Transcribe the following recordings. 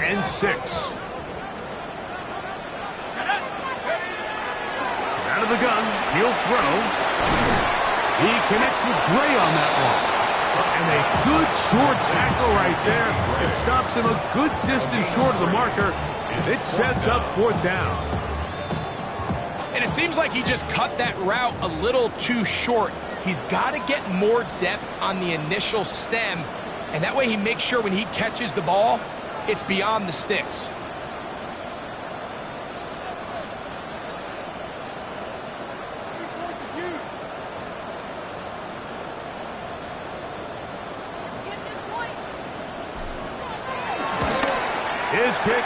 and 6. Out of the gun, he'll throw. He connects with Gray on that one. And a good short tackle right there. It stops him a good distance short of the marker. It sets up 4th down. And it seems like he just cut that route a little too short. He's got to get more depth on the initial stem, and that way he makes sure when he catches the ball, it's beyond the sticks. His kick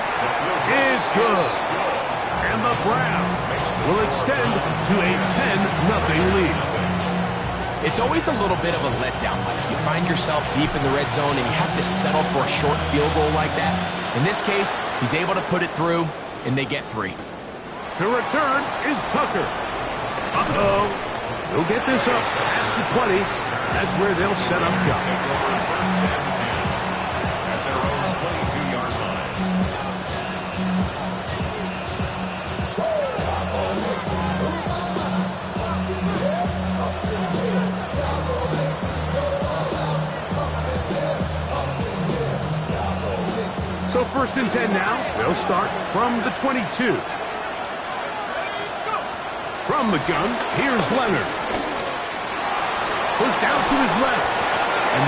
is good. And the Browns will extend to a 10-0 lead. It's always a little bit of a letdown, Mike. You find yourself deep in the red zone and you have to settle for a short field goal like that. In this case, he's able to put it through, and they get 3. To return is Tucker. Uh-oh. He'll get this up past the 20. That's where they'll set up shop. So 1st and 10 now. They'll start from the 22. From the gun, here's Leonard. Pushed out to his left.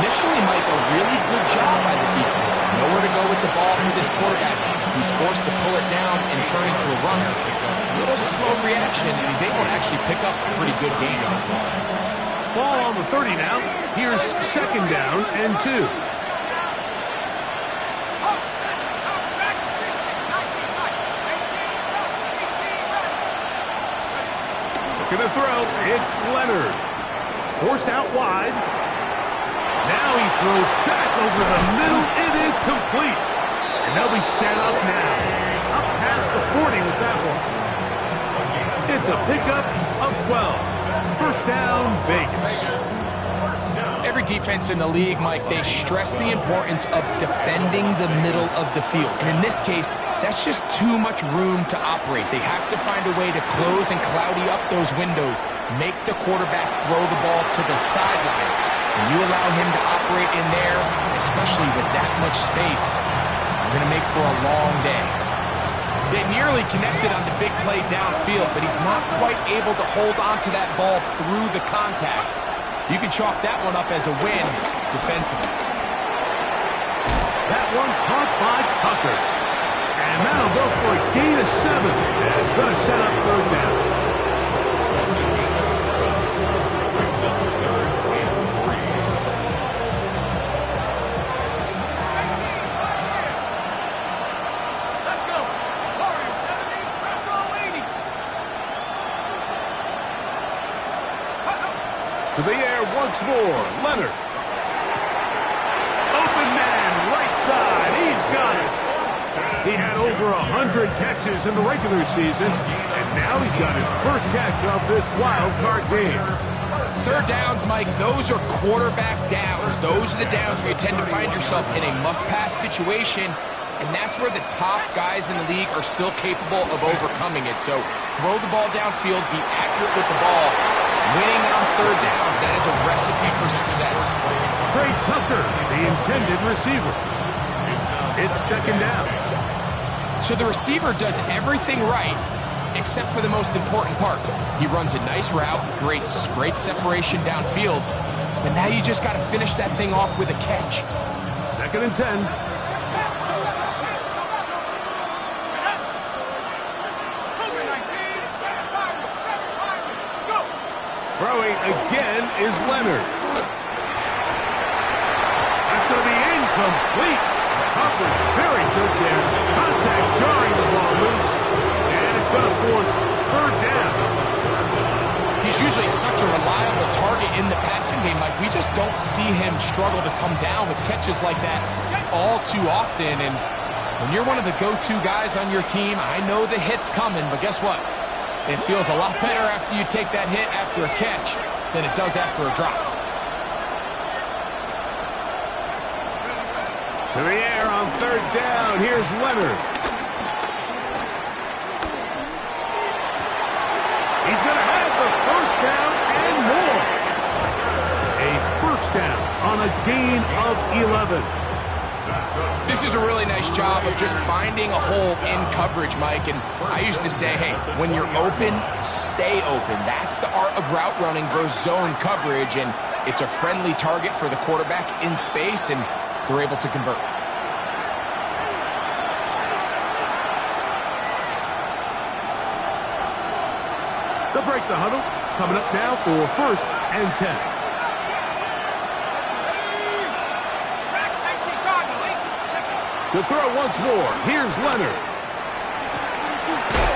Initially, Mike, a really good job by the defense. Nowhere to go with the ball for this quarterback. He's forced to pull it down and turn into a runner. A little slow reaction, and he's able to actually pick up a pretty good game. Ball on the 30 now. Here's 2nd down and 2. Gonna throw. It's Leonard. Forced out wide. Now he throws back over the middle. It is complete. And they'll be set up now. Up past the 40 with that one. It's a pickup of 12. 1st down, Vegas. Every defense in the league, Mike, they stress the importance of defending the middle of the field. And in this case, that's just too much room to operate. They have to find a way to close and cloudy up those windows, make the quarterback throw the ball to the sidelines. When you allow him to operate in there, especially with that much space, you're going to make for a long day. They nearly connected on the big play downfield, but he's not quite able to hold on to that ball through the contact. You can chalk that one up as a win defensively. That one caught by Tucker. And that'll go for a gain of 7. And it's going to set up 3rd down. Let's go. Warriors 70, Bravo 80. To the air once more. Leonard. Open man, right side. He's got it. He had over 100 catches in the regular season, and now he's got his first catch of this wild card game. 3rd downs, Mike, those are quarterback downs. Those are the downs where you tend to find yourself in a must-pass situation, and that's where the top guys in the league are still capable of overcoming it. So throw the ball downfield, be accurate with the ball. Winning on 3rd downs, that is a recipe for success. Trey Tucker, the intended receiver. It's 2nd down. So the receiver does everything right, except for the most important part. He runs a nice route, great separation downfield, but now you just got to finish that thing off with a catch. 2nd and 10. Throwing again is Leonard. That's going to be incomplete. Coverage very good there. Contact jarring the ball loose. And it's going to force 3rd down. He's usually such a reliable target in the passing game. Like, we just don't see him struggle to come down with catches like that all too often. And when you're one of the go-to guys on your team, I know the hit's coming, but guess what? It feels a lot better after you take that hit after a catch than it does after a drop. To the air on third down. Here's Leonard. He's going to have the first down and more. A first down on a gain of 11. This is a really nice job of just finding a hole in coverage, Mike. And I used to say, hey, when you're open, stay open. That's the art of route running versus zone coverage. And it's a friendly target for the quarterback in space, and they're able to convert. They'll break the huddle. Coming up now for first and 10. To throw once more, here's Leonard.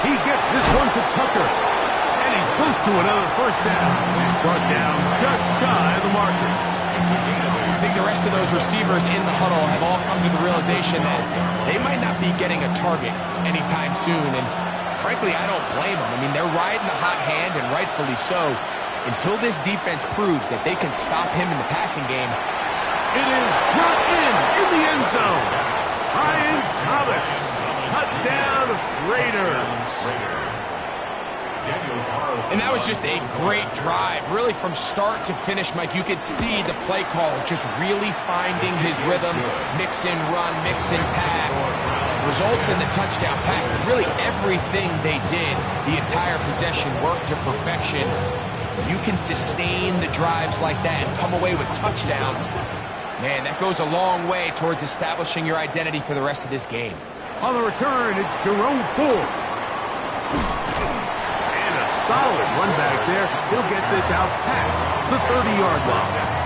He gets this one to Tucker. And he's close to another first down. He's brought down just shy of the marker. I think the rest of those receivers in the huddle have all come to the realization that they might not be getting a target anytime soon. And frankly, I don't blame them. I mean, they're riding the hot hand, and rightfully so, until this defense proves that they can stop him in the passing game. It is brought in the end zone. Ryan Thomas, touchdown Raiders. And that was just a great drive, really from start to finish, Mike. You could see the play caller just really finding his rhythm, mix in run, mix in pass. Results in the touchdown pass, but really everything they did, the entire possession worked to perfection. You can sustain the drives like that and come away with touchdowns. Man, that goes a long way towards establishing your identity for the rest of this game. On the return, it's Jerome Ford. And a solid run back there. He'll get this out past the 30-yard line.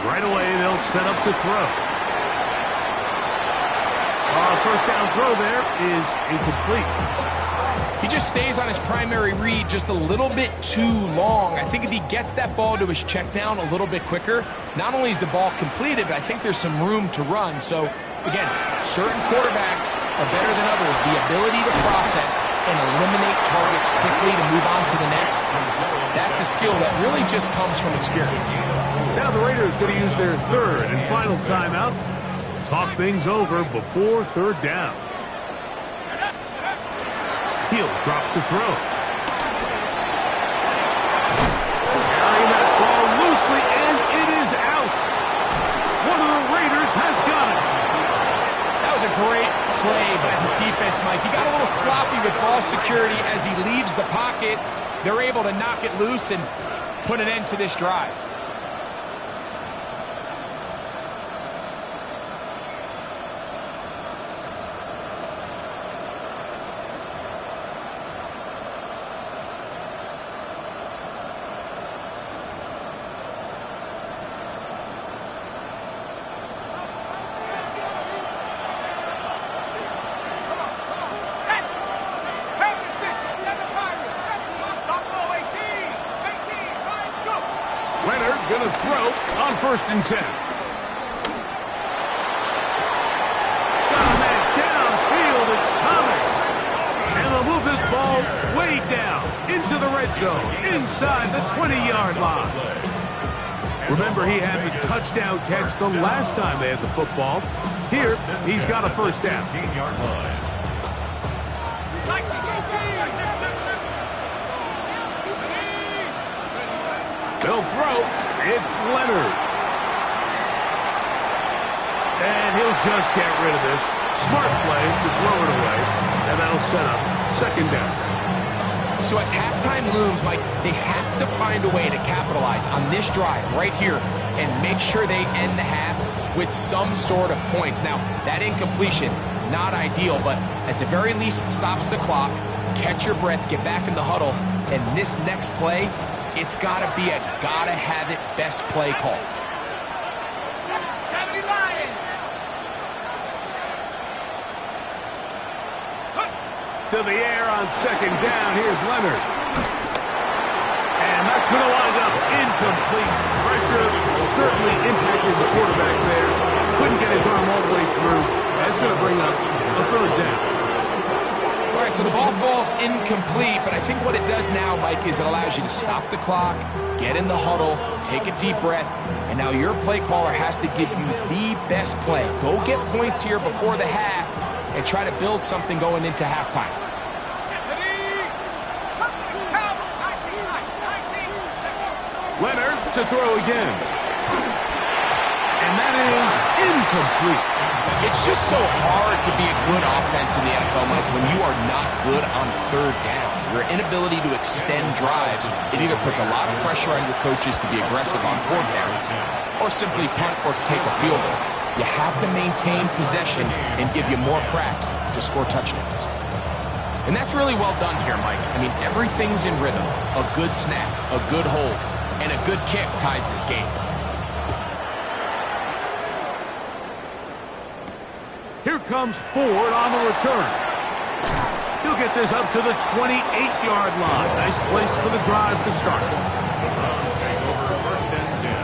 Right away, they'll set up to throw. First down throw there is incomplete. He just stays on his primary read just a little bit too long. I think if he gets that ball to his check down a little bit quicker, not only is the ball completed, but I think there's some room to run. So, again, certain quarterbacks are better than others. The ability to process and eliminate targets quickly to move on to the next, that's a skill that really just comes from experience. Now the Raiders going to use their third and final timeout. Talk things over before third down. He'll drop to throw. Carrying that ball loosely, and it is out. One of the Raiders has got it. That was a great play by the defense, Mike. He got a little sloppy with ball security as he leaves the pocket. They're able to knock it loose and put an end to this drive. Leonard going to throw on first and 10. Got a man downfield, it's Thomas. And they'll move this ball way down into the red zone, inside the 20-yard line. Remember, he had the touchdown catch the last time they had the football. Here, he's got a first down. They'll throw. It's Leonard. And he'll just get rid of this. Smart play to throw it away. And that'll set up second down. So as halftime looms, Mike, they have to find a way to capitalize on this drive right here and make sure they end the half with some sort of points. Now, that incompletion, not ideal, but at the very least, it stops the clock. Catch your breath, get back in the huddle, and this next play, it's got to be a gotta-have-it best play call. 70 Lions. To the air on second down. Here's Leonard. And not That's going to wind up incomplete. Pressure certainly impacted the quarterback there. Couldn't get his arm all the way through. That's going to bring up a third down. All right, so the ball falls incomplete, but I think what it does now, Mike, is it allows you to stop the clock, get in the huddle, take a deep breath, and now your play caller has to give you the best play. Go get points here before the half and try to build something going into halftime. Leonard to throw again. And that is incomplete. It's just so hard to be a good offense in the NFL, Mike, when you are not good on third down. Your inability to extend drives, it either puts a lot of pressure on your coaches to be aggressive on fourth down, or simply punt or kick a field goal. You have to maintain possession and give you more cracks to score touchdowns. And that's really well done here, Mike. I mean, everything's in rhythm. A good snap, a good hold, and a good kick ties this game. Here comes Ford on the return. He'll get this up to the 28-yard line. Nice place for the drive to start. The Browns take over first and 10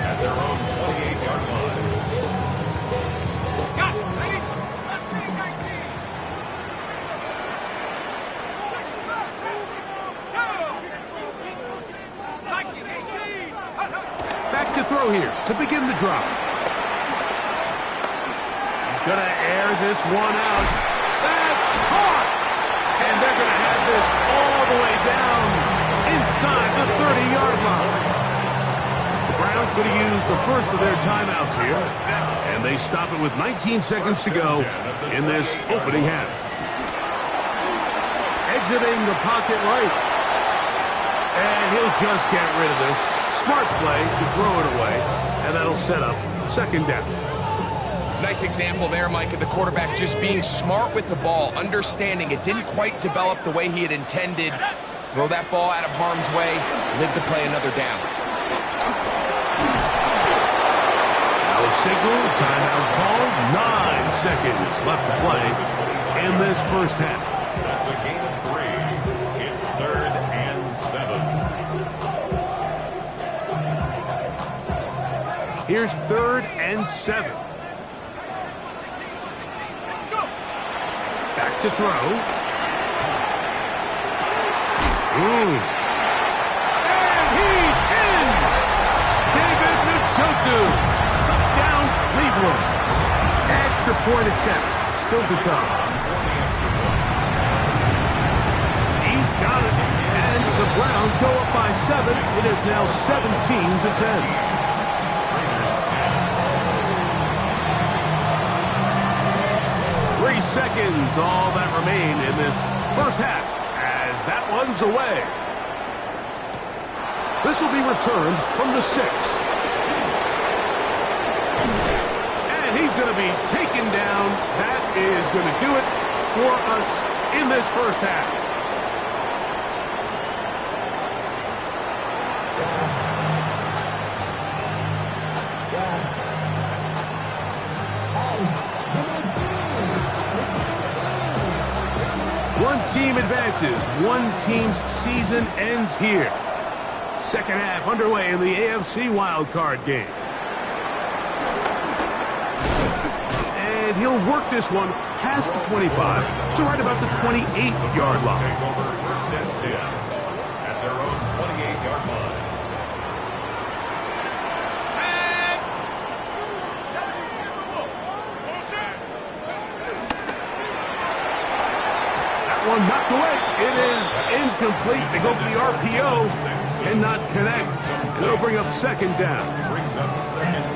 at their own 28-yard line. Got it. Ready? Let's make 19. 18. Back to throw here to begin the drive. He's going to air this one out. That's caught! And they're going to have this all the way down inside the 30-yard line. The Browns going to use the first of their timeouts here. And they stop it with 19 seconds to go in this opening half. Exiting the pocket right. And he'll just get rid of this. Smart play to throw it away. And that'll set up second down. Nice example there, Mike, of the quarterback just being smart with the ball, understanding it didn't quite develop the way he had intended. Throw that ball out of harm's way, live to play another down. Now a signal, timeout called. 9 seconds left to play in this first half. That's a gain of 3. It's 3rd and 7. Here's 3rd and 7. Back to throw. And he's in! David Njoku. Touchdown, Cleveland. Extra point attempt still to come. He's got it. And the Browns go up by 7. It is now 17-10. 3 seconds, all that remain in this first half, as that one's away. This will be returned from the 6. And he's going to be taken down. That is going to do it for us in this first half. One team advances. One team's season ends here. Second half underway in the AFC wildcard game. And he'll work this one past the 25 to right about the 28-yard line. Take over first and 10 at their own 28-yard line. One knocked away. It is incomplete. They go for the RPO. Cannot connect. And it'll bring up second down.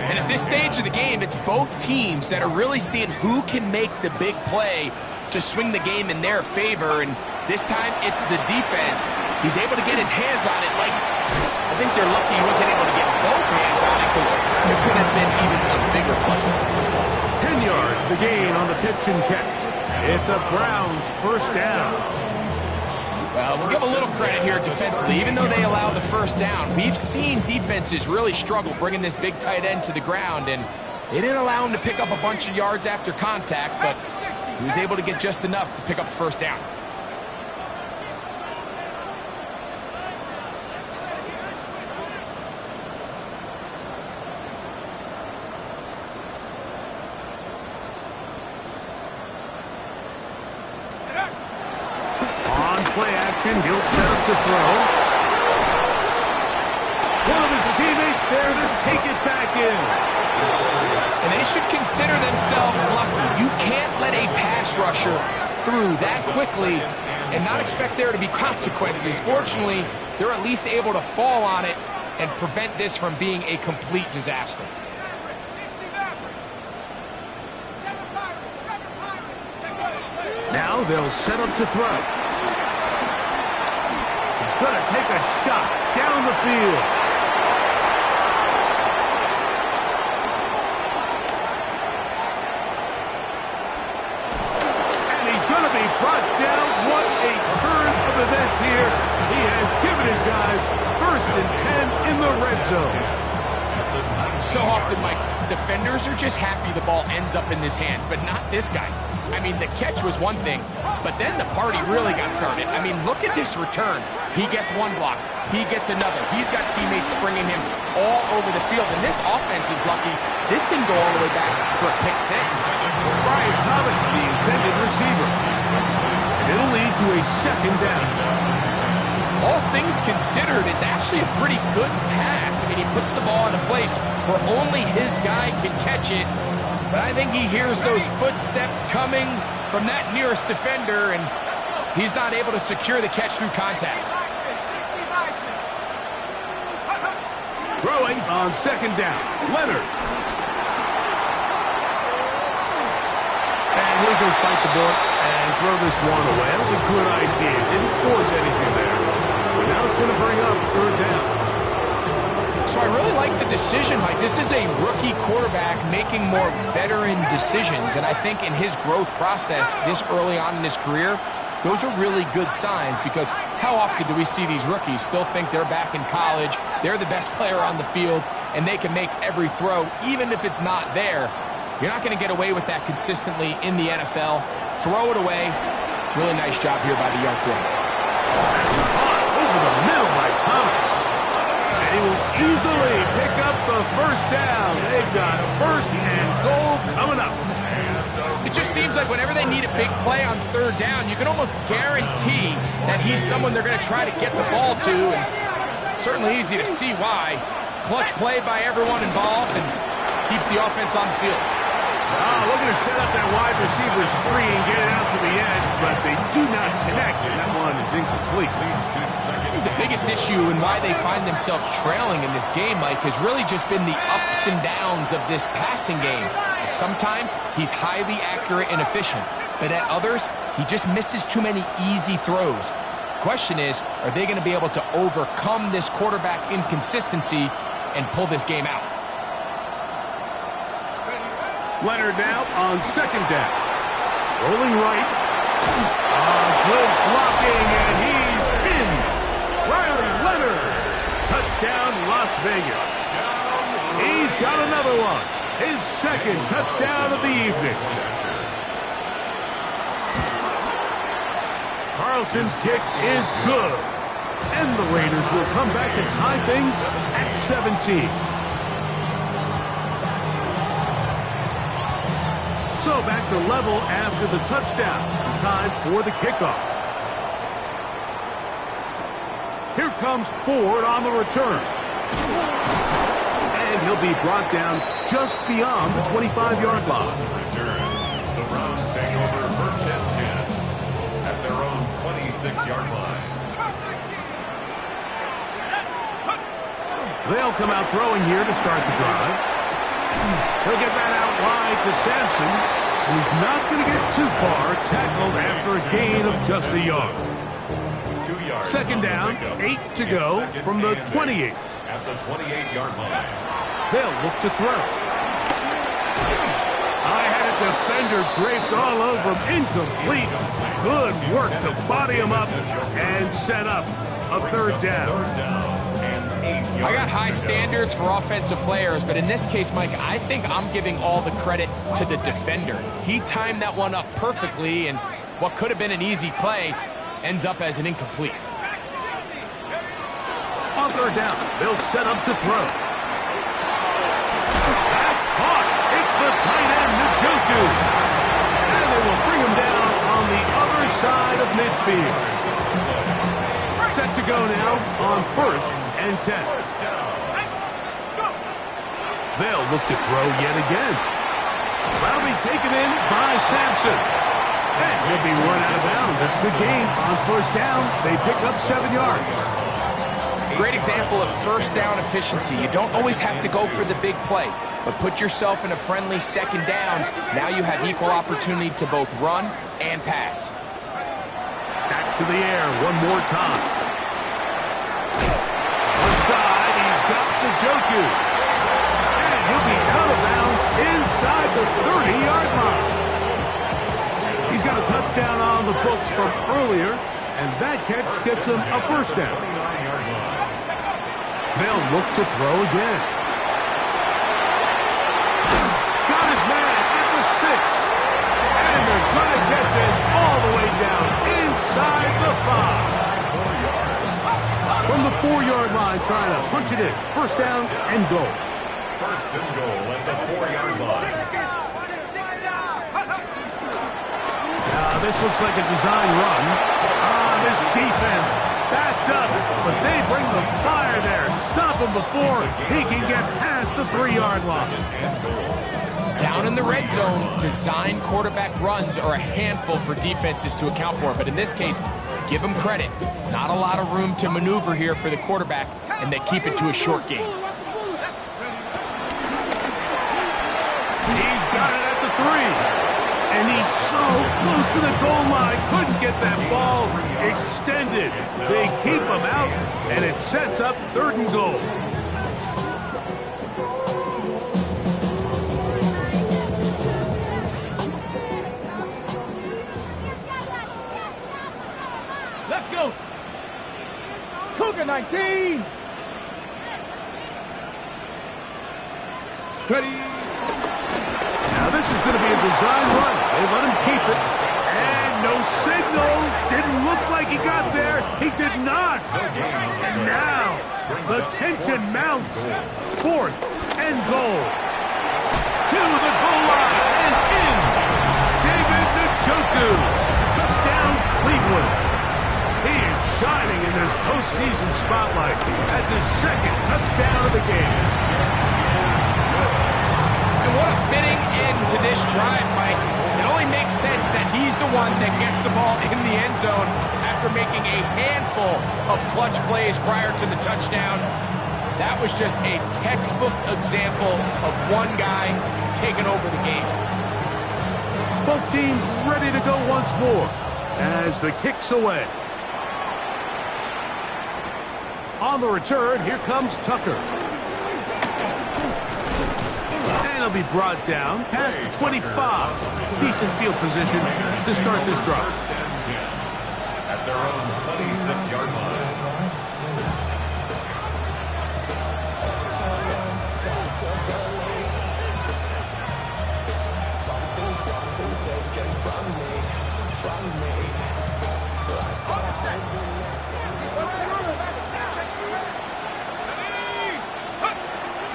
And at this stage of the game, it's both teams that are really seeing who can make the big play to swing the game in their favor. And this time, it's the defense. He's able to get his hands on it. Like, I think they're lucky he wasn't able to get both hands on it because there could have been even a bigger play. 10 yards, the gain on the pitch and catch. It's a Browns first down. Well, we'll give a little credit here defensively. Even though they allow the first down, we've seen defenses really struggle bringing this big tight end to the ground, and they didn't allow him to pick up a bunch of yards after contact, but he was able to get just enough to pick up the first down. play action. He'll set up to throw. One of his teammates there to take it back in. And they should consider themselves lucky. You can't let a pass rusher through that quickly and not expect there to be consequences. Fortunately, they're at least able to fall on it and prevent this from being a complete disaster. Now they'll set up to throw. He's going to take a shot down the field. And he's going to be brought down. What a turn of events here. He has given his guys 1st and 10 in the red zone. So often, Mike, defenders are just happy the ball ends up in his hands, but not this guy. I mean, the catch was one thing, but then the party really got started. I mean, look at this return. He gets one block. He gets another. He's got teammates springing him all over the field, and this offense is lucky. This didn't go all the way back for a pick six. Brian Thomas, the intended receiver. And it'll lead to a 2nd down. All things considered, it's actually a pretty good pass. I mean, he puts the ball in a place where only his guy can catch it. But I think he hears those footsteps coming from that nearest defender, and he's not able to secure the catch through contact. Throwing on 2nd down. Leonard. And he'll just bite the bullet and throw this one away. That was a good idea. Didn't force anything there. But now it's going to bring up 3rd down. So I really like the decision, Mike. This is a rookie quarterback making more veteran decisions, and I think in his growth process this early on in his career, those are really good signs, because how often do we see these rookies still think they're back in college, they're the best player on the field, and they can make every throw, even if it's not there. You're not going to get away with that consistently in the NFL. Throw it away. Really nice job here by the young quarterback. Over the middle by Thomas. They will easily pick up the 1st down. They've got 1st and goal coming up. It just seems like whenever they need a big play on 3rd down, you can almost guarantee that he's someone they're going to try to get the ball to. And certainly easy to see why. Clutch play by everyone involved and keeps the offense on the field. Looking to set up that wide receiver screen, get it out to the edge, but they do not connect, and that one is incomplete. The biggest issue and why they find themselves trailing in this game, Mike, has really just been the ups and downs of this passing game. And sometimes he's highly accurate and efficient, but at others, he just misses too many easy throws. Question is, are they going to be able to overcome this quarterback inconsistency and pull this game out? Leonard now on 2nd down. Rolling right. Good blocking, and he's in. Riley Leonard. Touchdown, Las Vegas. He's got another one. His 2nd touchdown of the evening. Carlson's kick is good. And the Raiders will come back to tie things at 17. So back to level after the touchdown. Time for the kickoff. Here comes Ford on the return. And he'll be brought down just beyond the 25-yard line. The Browns take over 1st and 10 at their own 26-yard line. They'll come out throwing here to start the drive. He'll get that out wide to Sampson. He's not going to get too far, tackled after a gain of just a yard. 2 yards. 2nd down, 8 to go from the 28. At the 28-yard line. They'll look to throw. I had a defender draped all over him. Incomplete. Good work to body him up and set up a 3rd down. I got high standards for offensive players, but in this case, Mike, I think I'm giving all the credit to the defender. He timed that one up perfectly, and what could have been an easy play ends up as an incomplete. On 3rd down, they'll set up to throw. That's caught. It's the tight end, Njoku. And they will bring him down on the other side of midfield. go now on 1st and 10. They'll look to throw yet again. That'll be taken in by Sampson. And he'll be run out of bounds. That's a good game. On 1st down, they pick up 7 yards. Great example of first down efficiency. You don't always have to go for the big play, but put yourself in a friendly 2nd down. Now you have equal opportunity to both run and pass. Back to the air one more time. One side, he's got Njoku. And he'll be out of bounds inside the 30-yard line. He's got a touchdown on the books from earlier, and that catch gets him a 1st down. They'll look to throw again. Got his man at the 6. And they're going to get this all the way down inside the 5. From the 4-yard line, trying to punch it in. 1st down and goal. 1st and goal at the 4-yard line. This looks like a design run. This defense backed up, but they bring the fire there. Stop him before he can get past the 3-yard line. Down in the red zone, design quarterback runs are a handful for defenses to account for. But in this case, give them credit. Not a lot of room to maneuver here for the quarterback, and they keep it to a short game. He's got it at the 3. And he's so close to the goal line. Couldn't get that ball extended. They keep him out, and it sets up 3rd and goal. Let's go. Cougar 19. Ready. Now this is going to be a design run. They let him keep it. And no signal. Didn't look like he got there. He did not. And now the tension mounts. 4th and goal. To the goal line and in. David Njoku. Touchdown, Cleveland. He is shining in this postseason spotlight. That's his 2nd touchdown of the game. And what a fitting end to this drive, Mike. It only makes sense that he's the one that gets the ball in the end zone after making a handful of clutch plays prior to the touchdown. That was just a textbook example of one guy taking over the game. Both teams ready to go once more as the kick's away. On the return, here comes Tucker. He'll be brought down past the 25. Decent field position to start this drive. 1st and 10 at their own 26-yard line.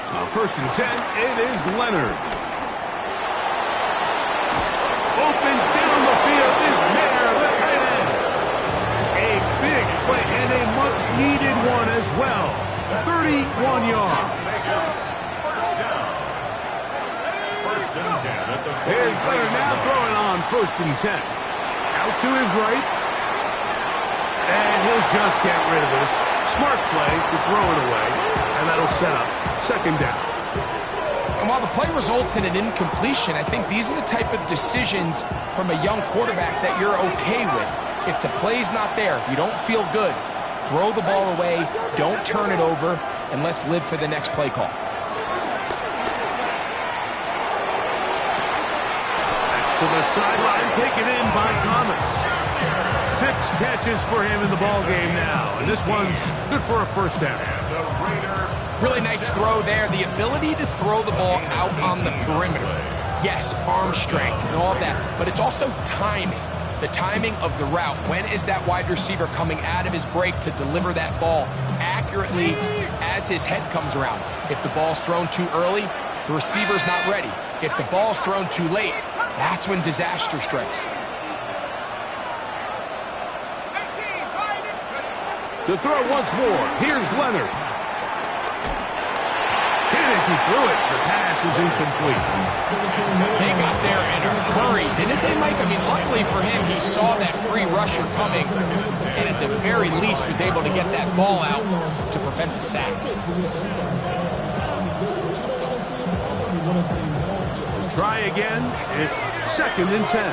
On 1st and 10, it is Leonard. Open down the field is Mayer, the tight end. A big play and a much-needed one as well. 31 yards. 1st down. 1st and 10 at the 40. Here's Leonard now throwing on 1st and 10. Out to his right. And he'll just get rid of this. Smart play to throw it away. And that'll set up 2nd down. And while the play results in an incompletion, I think these are the type of decisions from a young quarterback that you're okay with. If the play's not there, if you don't feel good, throw the ball away, don't turn it over, and let's live for the next play call. To the sideline, taken in by Thomas. 6 catches for him in the ball game now, and this one's good for a 1st down. Really nice throw there. The ability to throw the ball out on the perimeter. Yes, arm strength and all of that, but it's also timing. The timing of the route. When is that wide receiver coming out of his break to deliver that ball accurately as his head comes around? If the ball's thrown too early, the receiver's not ready. If the ball's thrown too late, that's when disaster strikes. To throw once more, here's Leonard. Hit as he threw it. The pass is incomplete. They got there in a hurry, didn't they, Mike? I mean, luckily for him, he saw that free rusher coming, and at the very least was able to get that ball out to prevent the sack. Try again. It's 2nd and 10.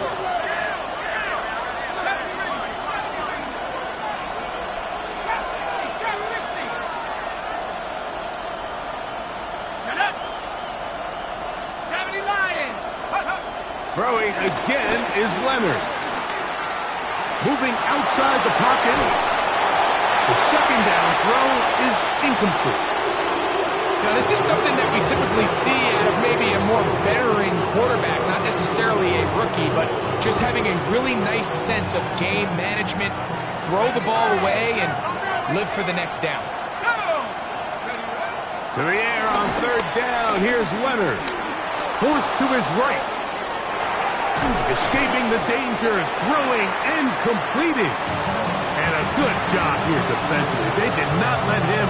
Throwing again is Leonard. Moving outside the pocket. The 2nd down throw is incomplete. Now, this is something that we typically see out of maybe a more veteran quarterback, not necessarily a rookie, but just having a really nice sense of game management, throw the ball away, and live for the next down. To the air on 3rd down. Here's Leonard. Forced to his right. Escaping the danger, throwing and completing. And a good job here defensively. They did not let him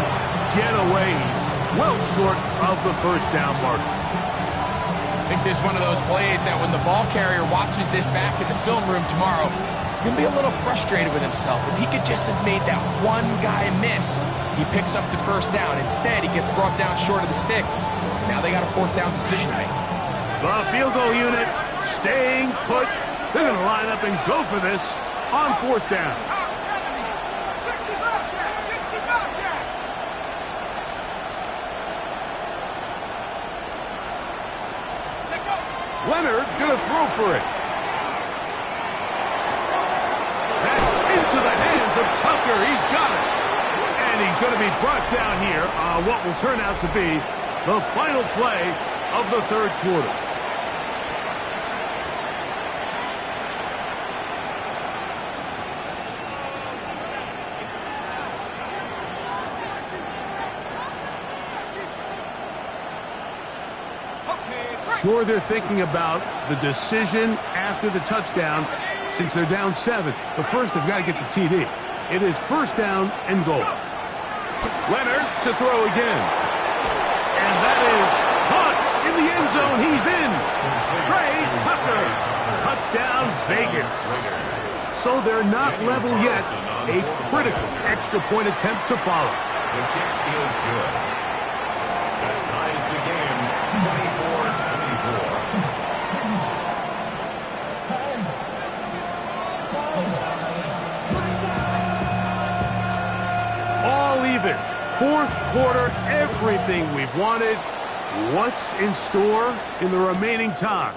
get away. He's well short of the 1st down mark. I think this is one of those plays that when the ball carrier watches this back in the film room tomorrow, he's going to be a little frustrated with himself. If he could just have made that one guy miss, he picks up the 1st down. Instead, he gets brought down short of the sticks. Now they got a 4th down decision to make. The field goal unit staying put. They're going to line up and go for this on 4th down. Leonard going to throw for it. That's into the hands of Tucker. He's got it. And he's going to be brought down here on what will turn out to be the final play of the 3rd quarter. Sure, they're thinking about the decision after the touchdown since they're down 7. But first, they've got to get the TD. It is 1st down and goal. Leonard to throw again. And that is caught in the end zone. He's in. Trey Tucker. Touchdown, Vegas. So they're not level yet. A critical extra point attempt to follow. The kick is good. That ties the game 24-24. All even. 4th quarter, everything we've wanted. What's in store in the remaining time?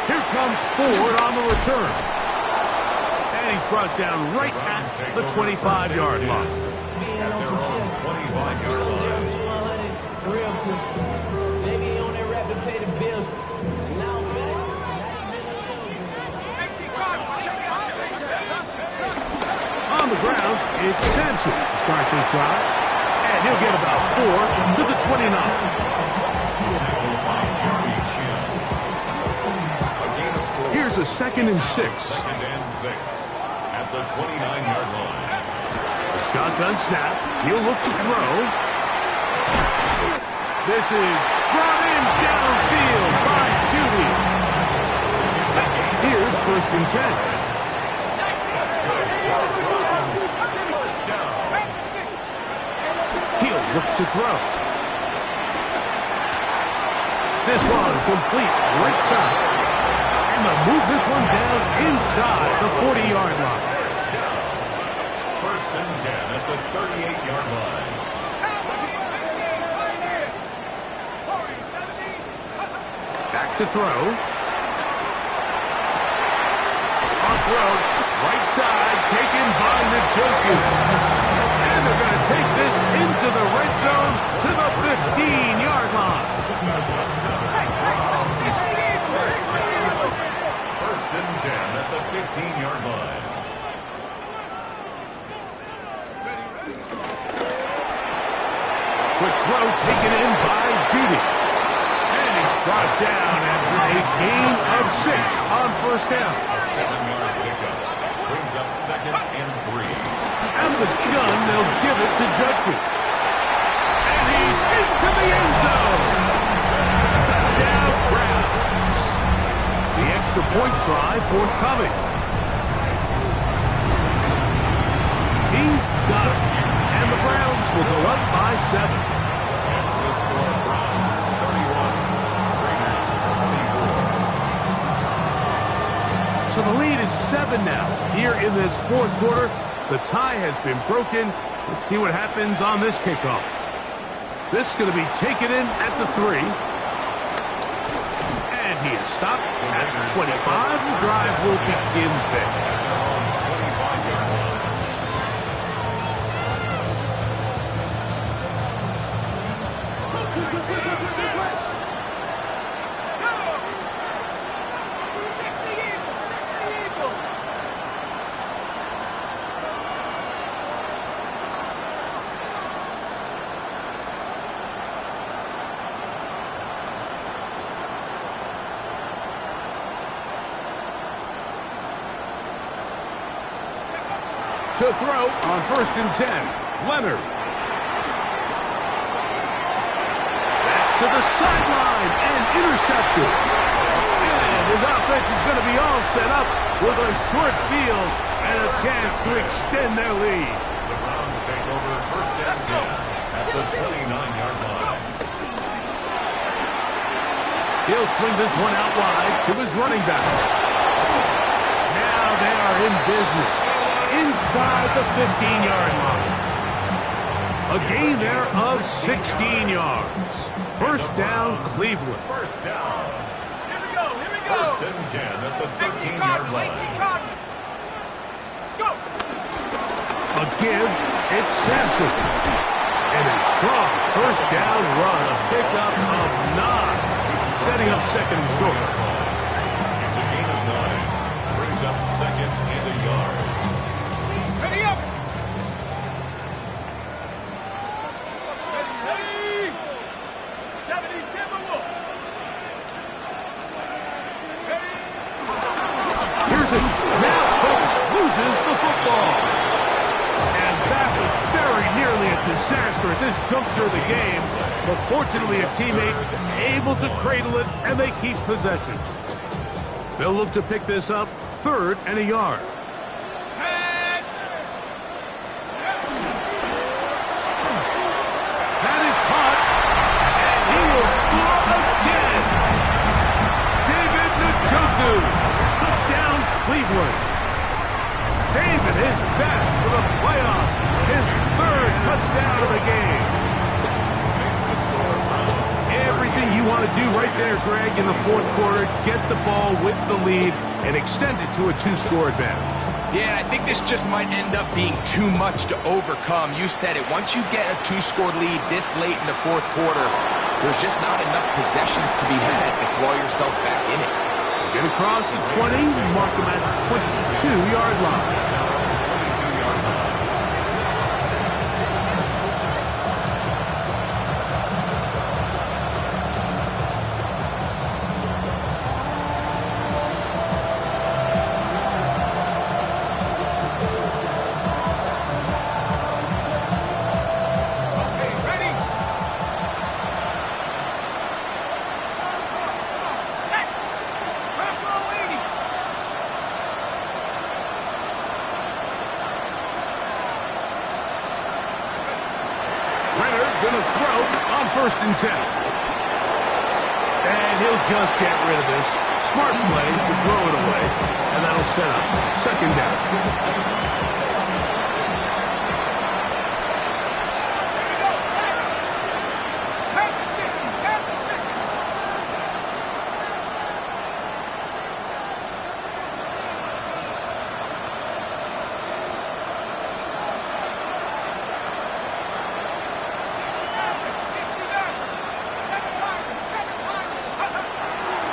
Here comes Ford on the return. And he's brought down right at the 25-yard line. At their own 25-yard line. On the ground, it's Sampson to start this drive. And he'll get about 4 to the 29. Here's a 2nd and 6. 2nd and 6 at the 29-yard line. A shotgun snap. He'll look to throw. This is brought in downfield by Judy. Here's 1st and 10. He'll look to throw. This one complete right side. And they'll move this one down inside the 40-yard line. 1st and 10 at the 38-yard line. Back to throw. On throw, right side, taken by Njoku. And they're going to take this into the red zone to the 15-yard line. 1st and 10 at the 15-yard line. Quick throw taken in by Judy. And he's brought down after a gain of 6 on 1st down. A 7-yard pickup. Brings up second and 3. Out of the gun, they'll give it to Judkins. And he's into the end zone. Touchdown, Browns. The extra point try forthcoming. He's got it. And the Browns will go up by 7. That's the score. Browns 31. Raiders 24. So the lead is 7 now. Here in this fourth quarter, the tie has been broken. Let's see what happens on this kickoff. This is going to be taken in at the 3. And he is stopped at the 25. The drive will begin there. To throw on 1st and 10. Leonard. That's to the sideline and intercepted. And his offense is going to be all set up with a short field and a chance to extend their lead. The Browns take over 1st and 10 at the 29-yard line. He'll swing this one out wide to his running back. Now they are in business. Inside the 15-yard line. A gain there of 16 yards. First down, Cleveland. First down. Here we go. 1st and 10 at the 13-yard line. Let's go. A give, it's Sampson. And a strong first down run. A pickup of 9. Setting up second and short. It's a gain of 9. Brings up second and a yard. Ready up. Ready. 70 Timberwolves. Ready. Here's it. Now Kobe loses the football. And that was very nearly a disaster at this juncture of the game. But fortunately, a teammate able to cradle it, and they keep possession. They'll look to pick this up 3rd and a yard. That is caught, and he will score again. David Njoku, touchdown Cleveland. Saving his best for the playoffs, his 3rd touchdown of the game. Makes the score Browns. Everything you want to do right there, Greg, in the fourth quarter, get the ball with the lead and extend it to a 2-score advantage. Yeah, I think this just might end up being too much to overcome. You said it. Once you get a 2-score lead this late in the fourth quarter, there's just not enough possessions to be had to claw yourself back in it. Get across the 20, mark them at the 22-yard line. Going to throw on 1st and 10. And he'll just get rid of this. Smart play to throw it away. And that'll set up 2nd down.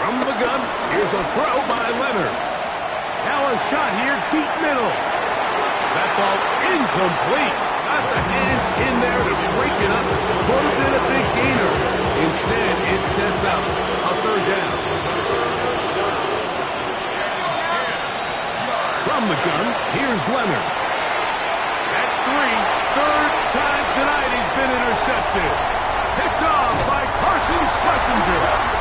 From the gun, here's a throw by Leonard. Now a shot here, deep middle. That ball incomplete. Got the hands in there to break it up. Would have been a big gainer. Instead, it sets up a 3rd down. From From the gun, here's Leonard. That's three. Third time tonight he's been intercepted. Picked off by Carson Schlesinger.